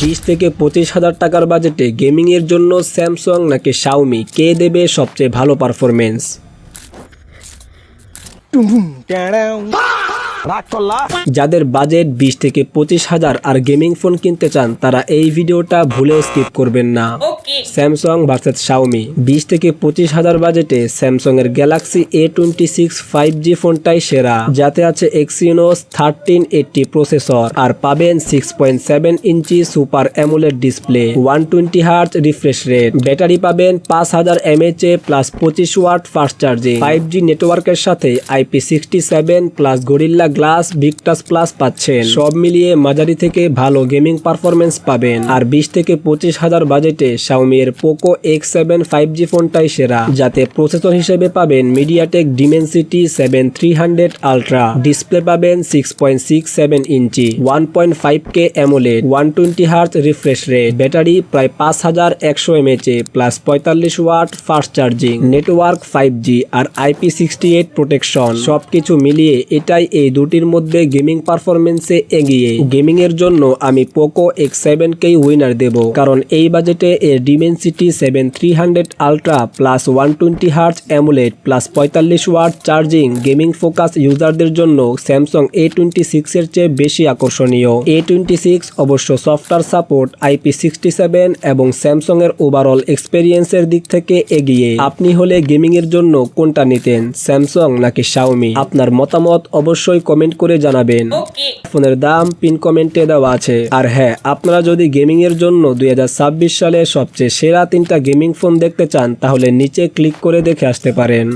20 থেকে 25,000 টাকার বাজেটে গেমিং এর জন্য স্যামসাং নাকি শাওমি কে দেবে সবচেয়ে ভালো পারফরমেন্স? যাদের বাজেট 20 থেকে 25,000 আর গেমিং ফোন কিনতে চান তারা এই ভিডিওটা ভুলেও স্কিপ করবেন না। Samsung versus Xiaomi. 20 থেকে 25,000 বাজেটে স্যামসাং এর গ্যালাক্সি A26 5G ফোনটাই সেরা, যাতে আছে Exynos 1380 প্রসেসর আর পাবেন 6.7 inch super AMOLED display, 120 hertz refresh rate, battery পাবেন 5000 mAh plus 25 watt fast charging, 5G নেটওয়ার্কের সাথে IP67 plus Gorilla Glass Victus plus পাচ্ছেন। সব মিলিয়ে মাঝারি থেকে ভালো গেমিং পারফরমেন্স পাবেন। আর 20 থেকে 25,000 বাজেটে শাওমি এর পোকো X7 5G ফোনটাই সেরা, যাতে প্রসেসর হিসেবে পাবেন মিডিয়াটেক ডিমেনসিটি 7300 আলট্রা, ডিসপ্লে পাবেন 6.67 inch, 1.5K AMOLED, 120 hertz refresh rate, battery প্রায় 5100 mAh plus 45 watt fast charging, network 5G আর IP68 প্রোটেকশন। সবকিছু মিলিয়ে এটাই এই দুটির মধ্যে গেমিং পারফরমেন্সে এগিয়ে। গেমিং এর জন্য আমি পোকো X7 কেই উইনার দেব, কারণ এই বাজেটে এর Dimensity 7300 ultra plus 120 hertz AMOLED plus 45 watt charging gaming focus ইউজারদের জন্য স্যামসাং A26 এর চেয়ে বেশি আকর্ষণীয়। A26 অবশ্য সফটওয়্যার সাপোর্ট, IP67 এবং স্যামসাং এর ওভারঅল এক্সপেরিয়েন্সের দিক থেকে এগিয়ে। আপনি হলে গেমিং এর জন্য কোনটা নিতেন, স্যামসাং নাকি শাওমি? আপনার মতামত অবশ্যই কমেন্ট করে জানাবেন। ফোনের দাম পিন কমেন্টে দেওয়া আছে। আর হ্যাঁ, আপনারা যদি গেমিং এর জন্য 2026 সালে সবচেয়ে সেরা 3টা গেমিং ফোন দেখতে চান তাহলে নিচে ক্লিক করে দেখে আসতে পারেন।